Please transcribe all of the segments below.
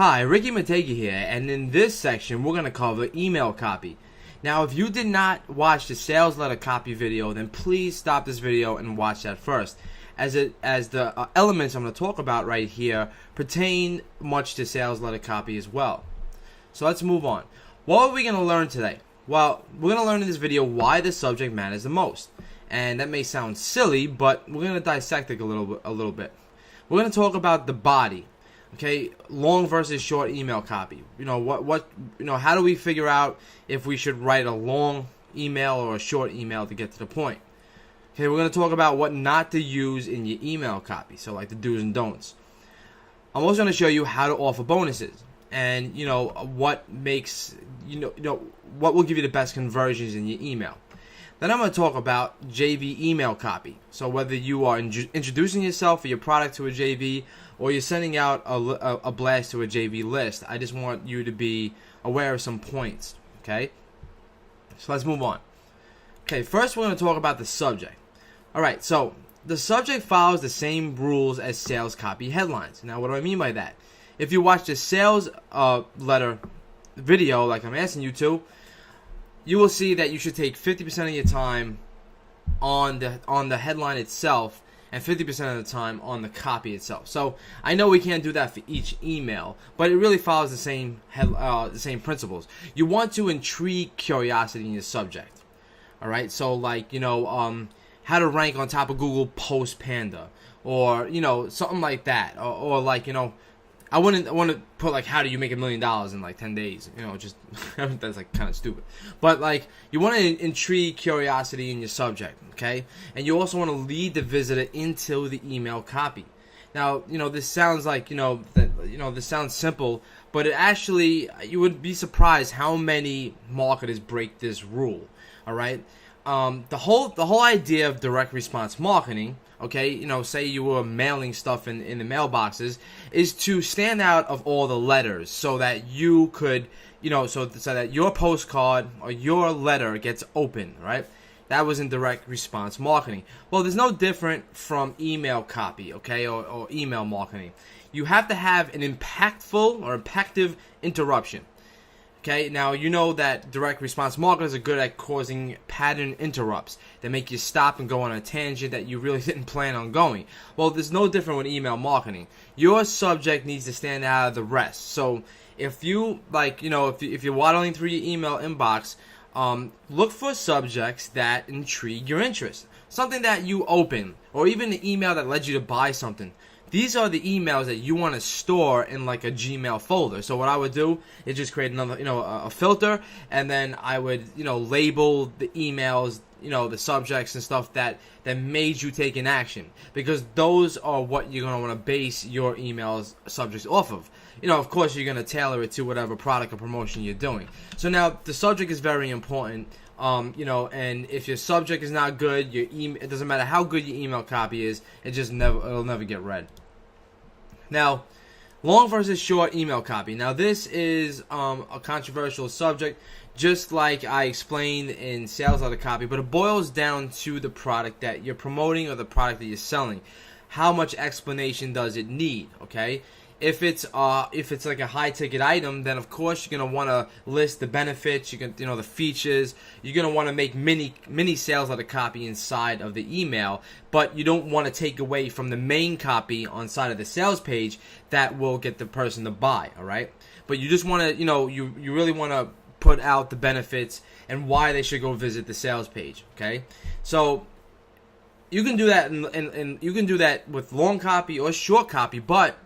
Hi, Ricky Matega here, and in this section we're going to cover email copy. Now, if you did not watch the sales letter copy video, then please stop this video and watch that first, as the elements I'm going to talk about right here pertain much to sales letter copy as well. So let's move on. What are we going to learn today? Well, we're going to learn in this video why the subject matters the most. And that may sound silly, but we're going to dissect it a little bit. We're going to talk about the body. Okay, long versus short email copy. How do we figure out if we should write a long email or a short email to get to the point? Okay, we're going to talk about what not to use in your email copy, so like the do's and don'ts. I'm also going to show you how to offer bonuses, and what makes what will give you the best conversions in your email. Then I'm going to talk about JV email copy. So whether you are introducing yourself or your product to a JV, or you're sending out a blast to a JV list, I just want you to be aware of some points. Okay? So let's move on. Okay, first we're going to talk about the subject. Alright, so the subject follows the same rules as sales copy headlines. Now, what do I mean by that? If you watch the sales letter video, like I'm asking you to, you will see that you should take 50% of your time on the headline itself and 50% of the time on the copy itself. So I know we can't do that for each email, but it really follows the same principles. You want to intrigue curiosity in your subject. All right, so like how to rank on top of Google Post Panda, or something like that, or like I want to put like, how do you make $1 million in like 10 days? Just that's like kind of stupid. But like, you want to intrigue curiosity in your subject, okay? And you also want to lead the visitor into the email copy. Now, this sounds like this sounds simple, but it actually, you would be surprised how many marketers break this rule. All right, the whole idea of direct response marketing, okay, say you were mailing stuff in the mailboxes, is to stand out of all the letters so that you could, so that your postcard or your letter gets open, right? That was in direct response marketing. Well, there's no different from email copy, okay, or email marketing. You have to have an impactful or impactful interruption. Okay, now you know that direct response marketers are good at causing pattern interrupts that make you stop and go on a tangent that you really didn't plan on going. Well, there's no different with email marketing. Your subject needs to stand out of the rest. So if you if you're waddling through your email inbox, look for subjects that intrigue your interest, something that you open, or even the email that led you to buy something. These are the emails that you want to store in like a Gmail folder. So what I would do is just create another, a filter, and then I would, label the emails, the subjects and stuff that made you take an action, because those are what you're going to want to base your emails subjects off of. Of course, you're going to tailor it to whatever product or promotion you're doing. So now the subject is very important. And if your subject is not good, your it doesn't matter how good your email copy is, it'll never get read. Now, long versus short email copy. Now, this is a controversial subject, just like I explained in sales letter copy, but it boils down to the product that you're promoting or the product that you're selling. How much explanation does it need? Okay. If it's like a high ticket item, then of course you're gonna want to list the benefits, the features. You're gonna want to make mini sales letter copy inside of the email, but you don't want to take away from the main copy on side of the sales page that will get the person to buy. All right, but you just want to you really want to put out the benefits and why they should go visit the sales page. Okay, so you can do that and you can do that with long copy or short copy, but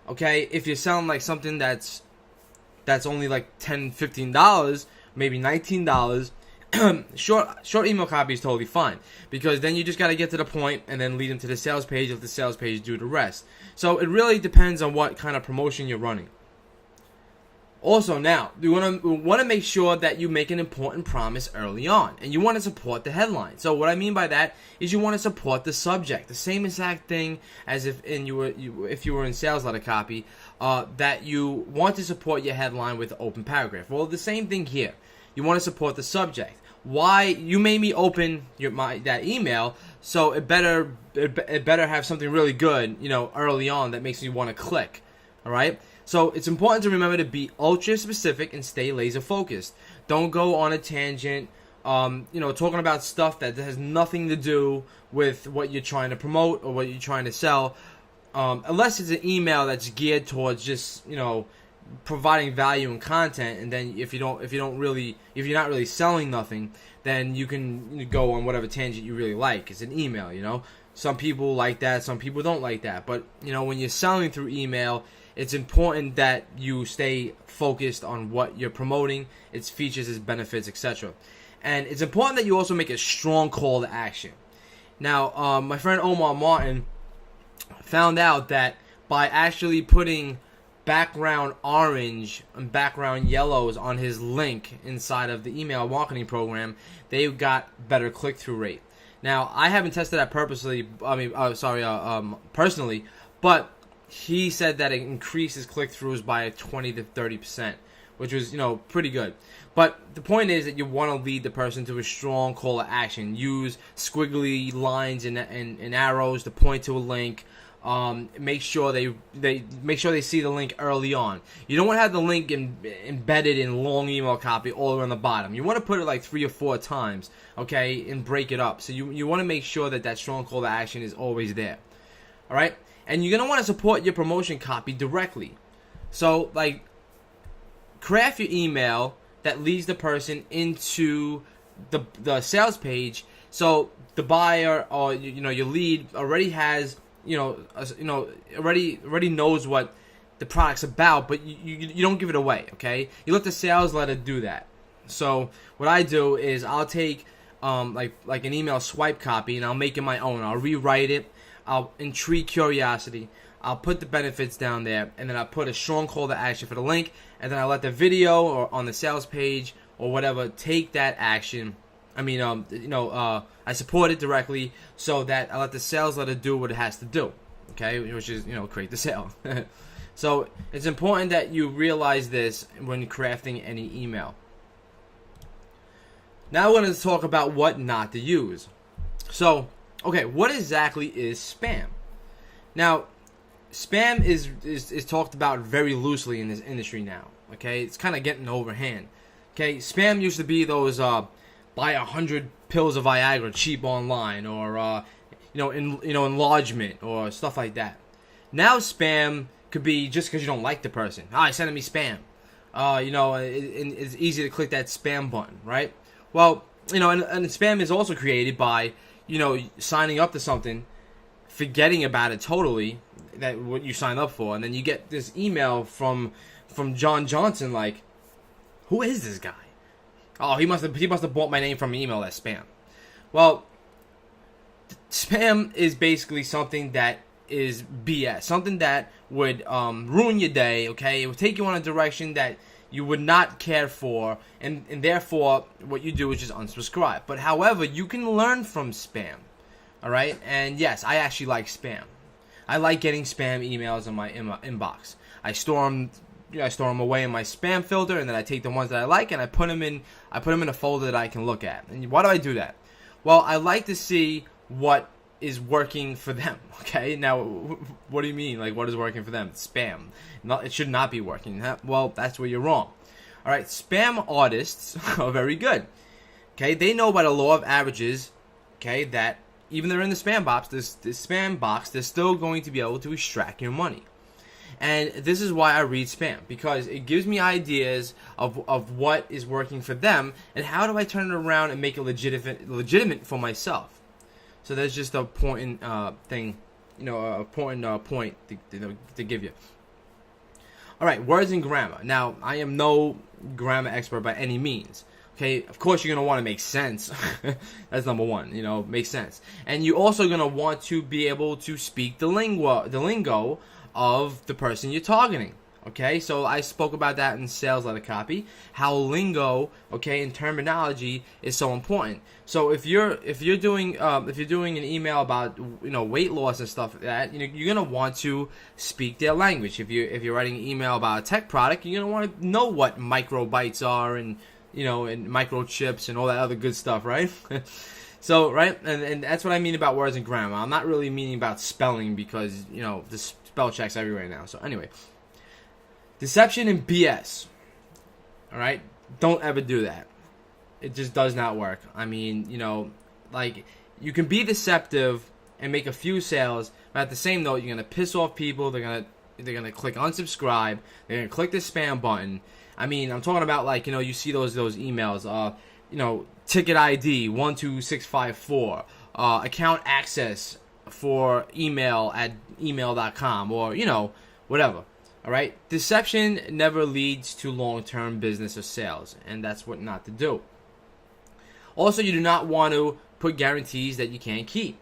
okay, if you're selling like something that's only like $10, $15, maybe $19, short email copy is totally fine, because then you just got to get to the point and then lead them to the sales page. Let the sales page do the rest. So it really depends on what kind of promotion you're running. Also, now you want to make sure that you make an important promise early on, and you want to support the headline. So what I mean by that is you want to support the subject, the same exact thing as if you were in sales letter copy, that you want to support your headline with an open paragraph. Well, the same thing here. You want to support the subject. Why you made me open that email, so it better have something really good, early on that makes me want to click. All right. So it's important to remember to be ultra specific and stay laser focused. Don't go on a tangent, talking about stuff that has nothing to do with what you're trying to promote or what you're trying to sell, unless it's an email that's geared towards just, providing value and content. And then if you're not really selling nothing, then you can go on whatever tangent you really like. It's an email. Some people like that, some people don't like that. But when you're selling through email, it's important that you stay focused on what you're promoting, its features, its benefits, etc. And it's important that you also make a strong call to action. Now, my friend Omar Martin found out that by actually putting background orange and background yellows on his link inside of the email marketing program, they got better click-through rate. Now, I haven't tested that personally, but he said that it increases click-throughs by 20 to 30%, which was, pretty good. But the point is that you want to lead the person to a strong call to action. Use squiggly lines and arrows to point to a link. Make sure they see the link early on. You don't want to have the link embedded in long email copy all the way on the bottom. You want to put it like 3 or 4 times, okay, and break it up. So you want to make sure that strong call to action is always there. All right, and you're gonna want to support your promotion copy directly. So craft your email that leads the person into the sales page, so the buyer or your lead already has already knows what the product's about, but you don't give it away, okay? You let the sales letter do that. So what I do is I'll take like an email swipe copy and I'll make it my own. I'll rewrite it. I'll intrigue curiosity. I'll put the benefits down there, and then I'll put a strong call to action for the link, and then I'll let the video or on the sales page or whatever take that action. I support it directly so that I let the sales letter do what it has to do, okay, which is, create the sale. So it's important that you realize this when crafting any email. Now we're going to talk about what not to use. So, okay, what exactly is spam? Now, spam is talked about very loosely in this industry now, okay? It's kind of getting overhand. Okay, spam used to be those buy 100 pills of Viagra cheap online, or enlargement or stuff like that. Now spam could be just because you don't like the person. Sending me spam. It's easy to click that spam button, right? Well, and spam is also created by signing up to something, forgetting about it totally, that what you signed up for, and then you get this email from John Johnson like, who is this guy? Oh, he must have bought my name from an email as spam. Well, spam is basically something that is BS, something that would ruin your day. Okay, it would take you on a direction that you would not care for, and therefore what you do is just unsubscribe. But however, you can learn from spam. All right, and yes, I actually like spam. I like getting spam emails in my inbox. I store them away in my spam filter, and then I take the ones that I like and I put them in a folder that I can look at. And why do I do that? Well, I like to see what is working for them. Okay, now what do you mean? Like, what is working for them? Spam. It should not be working. Well, that's where you're wrong. All right, spam artists are very good. Okay, they know by the law of averages. Okay, that even they're in the spam box, they're still going to be able to extract your money. And this is why I read spam, because it gives me ideas of what is working for them, and how do I turn it around and make it legitimate for myself. So that's just a important thing, a important point to give you. All right, words and grammar. Now, I am no grammar expert by any means. Okay, of course you're going to want to make sense. That's number one, make sense. And you're also going to want to be able to speak the lingo of the person you're targeting. Okay, so I spoke about that in sales letter copy, how lingo, okay, and terminology is so important. So if you're doing an email about weight loss and stuff like that, you're gonna want to speak their language. If you're writing an email about a tech product, you're gonna want to know what microbytes are and and microchips and all that other good stuff, right? So right, and that's what I mean about words and grammar. I'm not really meaning about spelling, because the spell checks everywhere now. So anyway. Deception and BS. All right, don't ever do that. It just does not work. I mean, like, you can be deceptive and make a few sales, but at the same note, you're gonna piss off people. They're gonna click unsubscribe. They're gonna click the spam button. I mean, I'm talking about, like, you see those emails. Ticket ID 12654, account access for email at email.com, or whatever. All right, deception never leads to long-term business or sales, and that's what not to do. Also, you do not want to put guarantees that you can't keep.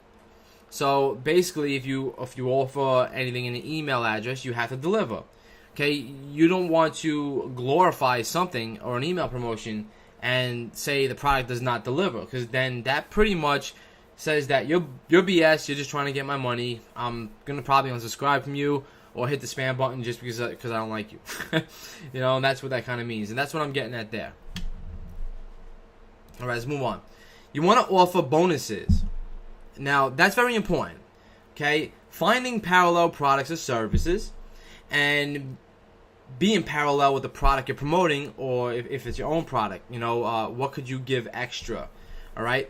So basically, if you offer anything in an email address, you have to deliver. Okay, you don't want to glorify something or an email promotion and say the product does not deliver, because then that pretty much says that you're BS. You're just trying to get my money. I'm gonna probably unsubscribe from you or hit the spam button just because I don't like you. And that's what that kind of means, and that's what I'm getting at there. All right, let's move on. You want to offer bonuses. Now, that's very important. Okay, finding parallel products or services, and be in parallel with the product you're promoting, or if it's your own product, what could you give extra? All right,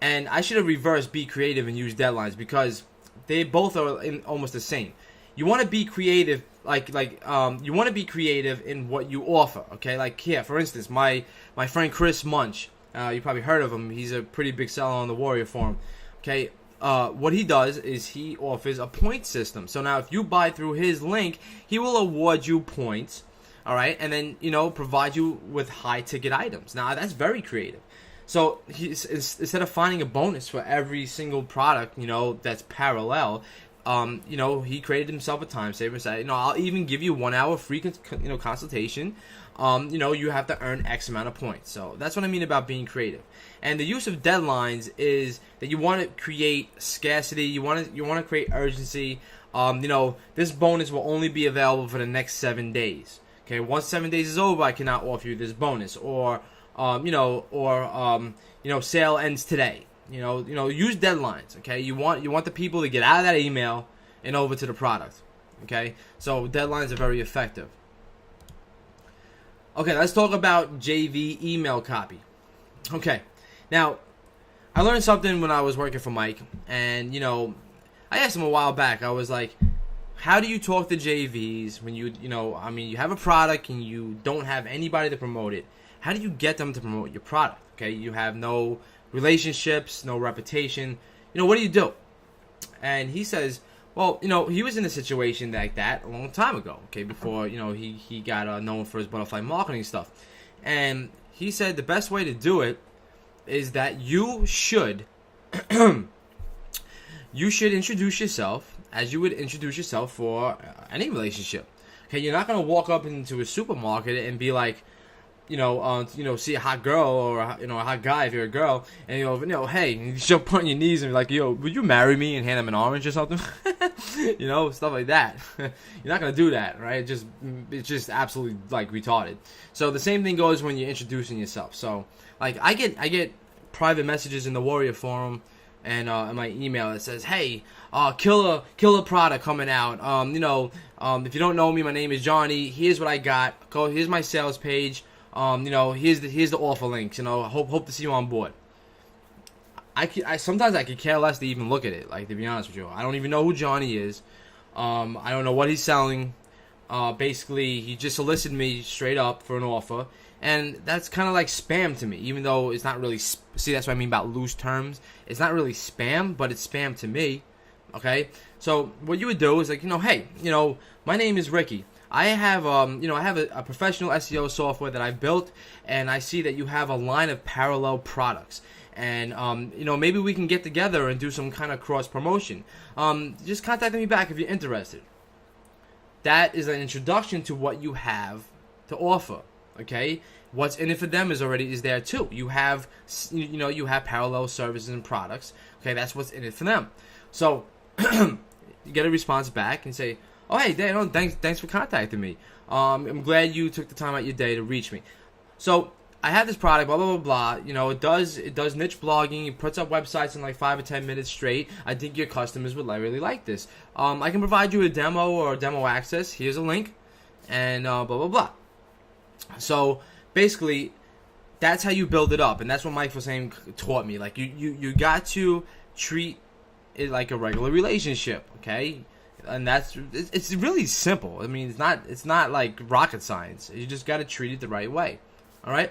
and I should have reversed be creative and use deadlines, because they both are almost the same. You want to be creative, you want to be creative in what you offer. Okay, like here, for instance, my friend Chris Munch. You probably heard of him. He's a pretty big seller on the Warrior Forum. Okay, what he does is he offers a point system. So now if you buy through his link, he will award you points, all right, and then, provide you with high-ticket items. Now, that's very creative. So instead of finding a bonus for every single product, that's parallel, he created himself a time saver. Said, I'll even give you 1 hour free, consultation. You have to earn X amount of points. So that's what I mean about being creative. And the use of deadlines is that you want to create scarcity. You want to create urgency. This bonus will only be available for the next 7 days. Okay, once 7 days is over, I cannot offer you this bonus. Or sale ends today. Use deadlines. Okay, you want the people to get out of that email and over to the product. Okay, so deadlines are very effective. Okay, let's talk about JV email copy. Okay, now, I learned something when I was working for Mike, and, I asked him a while back. I was like, how do you talk to JVs when you have a product and you don't have anybody to promote it? How do you get them to promote your product? Okay, you have no relationships, no reputation. What do you do? And he says, well, he was in a situation like that a long time ago, okay, before, he got known for his butterfly marketing stuff. And he said the best way to do it is that you should introduce yourself as you would introduce yourself for any relationship. Okay, you're not going to walk up into a supermarket and be like, see a hot girl or a hot guy if you're a girl, and hey, you jump on your knees and be like, would you marry me, and hand him an orange or something, stuff like that. You're not gonna do that, right? It's just absolutely retarded. So the same thing goes when you're introducing yourself. So I get private messages in the Warrior Forum and in my email that says, hey, killer product coming out. If you don't know me, my name is Johnny. Here's what I got. Here's my sales page. Here's the offer links. Hope to see you on board. Sometimes I could care less to even look at it. To be honest with you, I don't even know who Johnny is. I don't know what he's selling. Basically, he just solicited me straight up for an offer, and that's kind of like spam to me. Even though it's not really. See, that's what I mean about loose terms. It's not really spam, but it's spam to me. Okay, so what you would do is hey, my name is Ricky. I have a professional SEO software that I built, and I see that you have a line of parallel products, and maybe we can get together and do some kind of cross promotion. Just contact me back if you're interested. That is an introduction to what you have to offer. Okay, what's in it for them is there too. You have you have parallel services and products. Okay, that's what's in it for them. So you get a response back and say, oh, hey, Dan, thanks for contacting me. I'm glad you took the time out your day to reach me. So I have this product, blah, blah, blah, blah. It does niche blogging. It puts up websites in 5 or 10 minutes straight. I think your customers would really like this. I can provide you a demo or demo access. Here's a link. and blah blah blah. So basically, that's how you build it up, and that's what Mike was saying taught me. Like you got to treat it like a regular relationship, okay? And it's really simple. I mean, it's not like rocket science. You just got to treat it the right way. All right.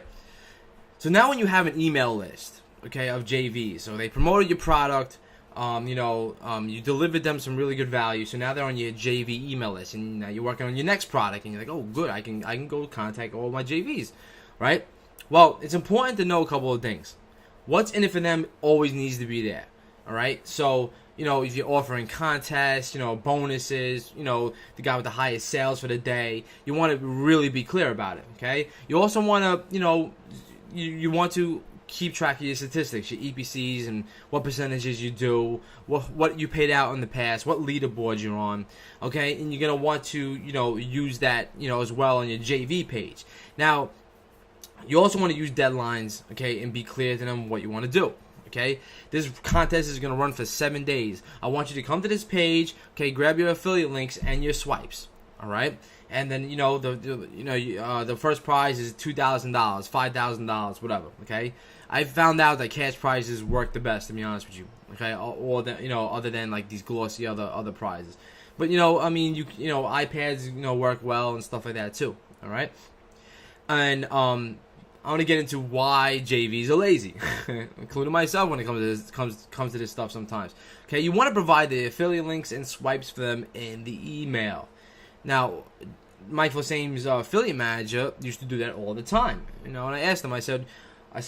So now when you have an email list, okay, of JVs, so they promoted your product, you delivered them some really good value. So now they're on your JV email list, and now you're working on your next product, and you're like, oh, good, I can go contact all my JVs, right? Well, it's important to know a couple of things. What's in it for them always needs to be there. All right. So if you're offering contests, bonuses, the guy with the highest sales for the day, you want to really be clear about it, okay? You also want to, you want to keep track of your statistics, your EPCs, and what percentages you do, what you paid out in the past, what leaderboards you're on, okay? And you're going to want to, use that, as well on your JV page. Now, you also want to use deadlines, okay, and be clear to them what you want to do. Okay, this contest is going to run for 7 days. I want you to come to this page, okay, grab your affiliate links and your swipes, all right? And then the first prize is $2,000, $5,000, whatever. Okay, I found out that cash prizes work the best, to be honest with you. Okay, or other than like these glossy other prizes. But iPads work well and stuff like that too. All right, and I want to get into why JVs are lazy, including myself when it comes to this stuff sometimes. Okay, you want to provide the affiliate links and swipes for them in the email. Now, Mike Lasame's affiliate manager used to do that all the time. And I asked him, I said,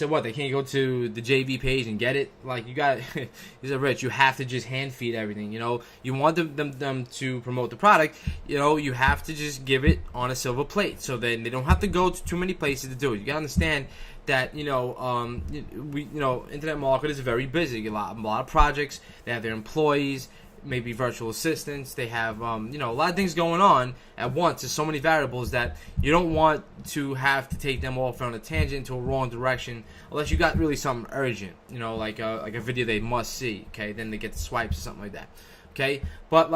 what, they can't go to the JV page and get it? Like, you got he said, Rich, you have to just hand feed everything. You want them to promote the product, you have to just give it on a silver plate. So then they don't have to go to too many places to do it. You gotta understand that, internet marketers are very busy. A lot of projects, they have their employees, maybe virtual assistants. They have, a lot of things going on at once. There's so many variables that you don't want to have to take them off on a tangent into a wrong direction, unless you got really something urgent, like a video they must see. Okay, then they get the swipes or something like that. Okay, but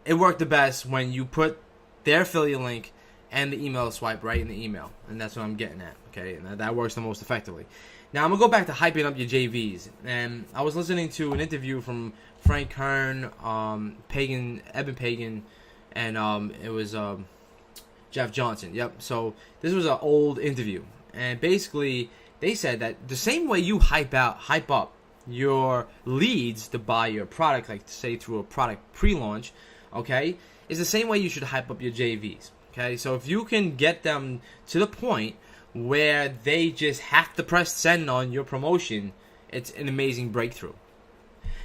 it worked the best when you put their affiliate link and the email swipe right in the email, and that's what I'm getting at. Okay, and that works the most effectively. Now, I'm going to go back to hyping up your JVs. And I was listening to an interview from Frank Kern, Eben Pagan, and it was Jeff Johnson. Yep. So this was an old interview. And basically, they said that the same way you hype up your leads to buy your product, like say through a product pre-launch, okay, is the same way you should hype up your JVs. Okay. So if you can get them to the point where they just have to press send on your promotion, it's an amazing breakthrough.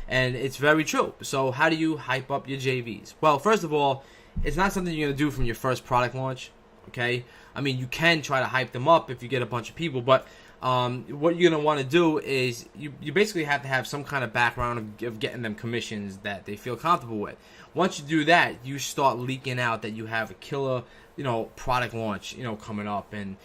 And it's very true. So how do you hype up your JVs? Well, first of all, it's not something you're going to do from your first product launch, okay? I mean, you can try to hype them up if you get a bunch of people, but what you're going to want to do is you basically have to have some kind of background of getting them commissions that they feel comfortable with. Once you do that, you start leaking out that you have a killer, product launch, coming up, and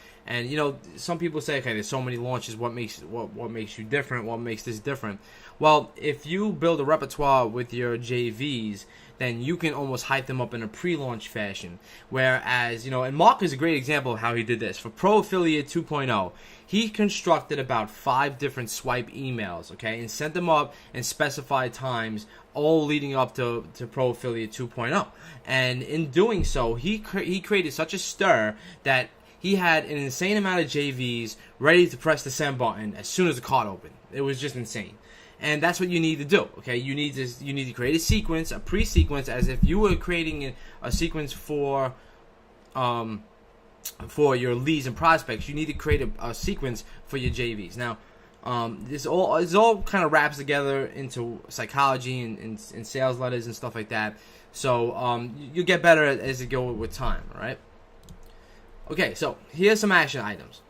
some people say, okay, there's so many launches. What makes you different? What makes this different? Well, if you build a repertoire with your JVs, then you can almost hype them up in a pre-launch fashion. Whereas, and Mark is a great example of how he did this. For Pro Affiliate 2.0, he constructed about 5 different swipe emails, okay, and sent them up in specified times, all leading up to Pro Affiliate 2.0. And in doing so, he created such a stir that he had an insane amount of JVs ready to press the send button as soon as the card opened. It was just insane. And that's what you need to do, okay? You need to create a sequence, a pre-sequence, as if you were creating a sequence for your leads and prospects. You need to create a sequence for your JVs. Now, this all kind of wraps together into psychology and sales letters and stuff like that. So you get better as you go with time, all right? Okay, so here's some action items.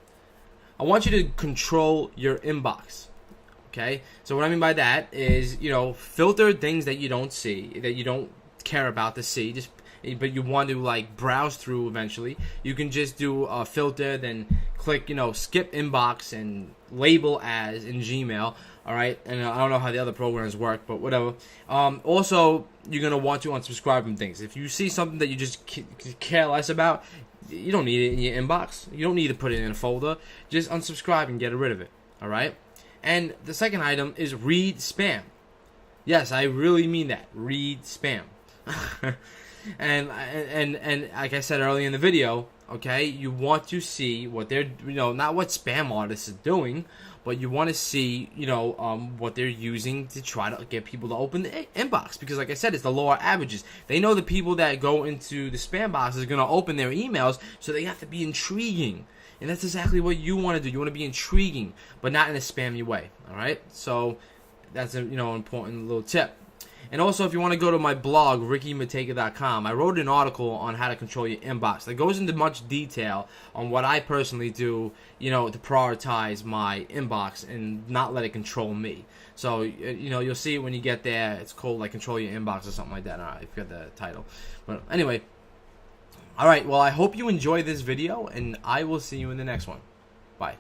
I want you to control your inbox. Okay, so what I mean by that is, filter things that you don't see, that you don't care about to see, but you want to browse through eventually. You can just do a filter, then click, skip inbox and label as in Gmail, All right, and I don't know how the other programs work, but whatever. Also, you're gonna want to unsubscribe from things. If you see something that you just care less about, you don't need it in your inbox. You don't need to put it in a folder. Just unsubscribe and get rid of it. All right. And the second item is read spam. Yes, I really mean that. Read spam. and like I said earlier in the video, okay, you want to see what they're, not what spam artists are doing, but you want to see, what they're using to try to get people to open the inbox. Because like I said, it's the law of averages. They know the people that go into the spam box is going to open their emails, so they have to be intriguing. And that's exactly what you want to do. You want to be intriguing, but not in a spammy way. All right? So that's an important little tip. And also, if you want to go to my blog, rickymateka.com, I wrote an article on how to control your inbox that goes into much detail on what I personally do, to prioritize my inbox and not let it control me. So, you'll see it when you get there. It's called, like, Control Your Inbox or something like that. I forget the title. But anyway, all right, well, I hope you enjoy this video, and I will see you in the next one. Bye.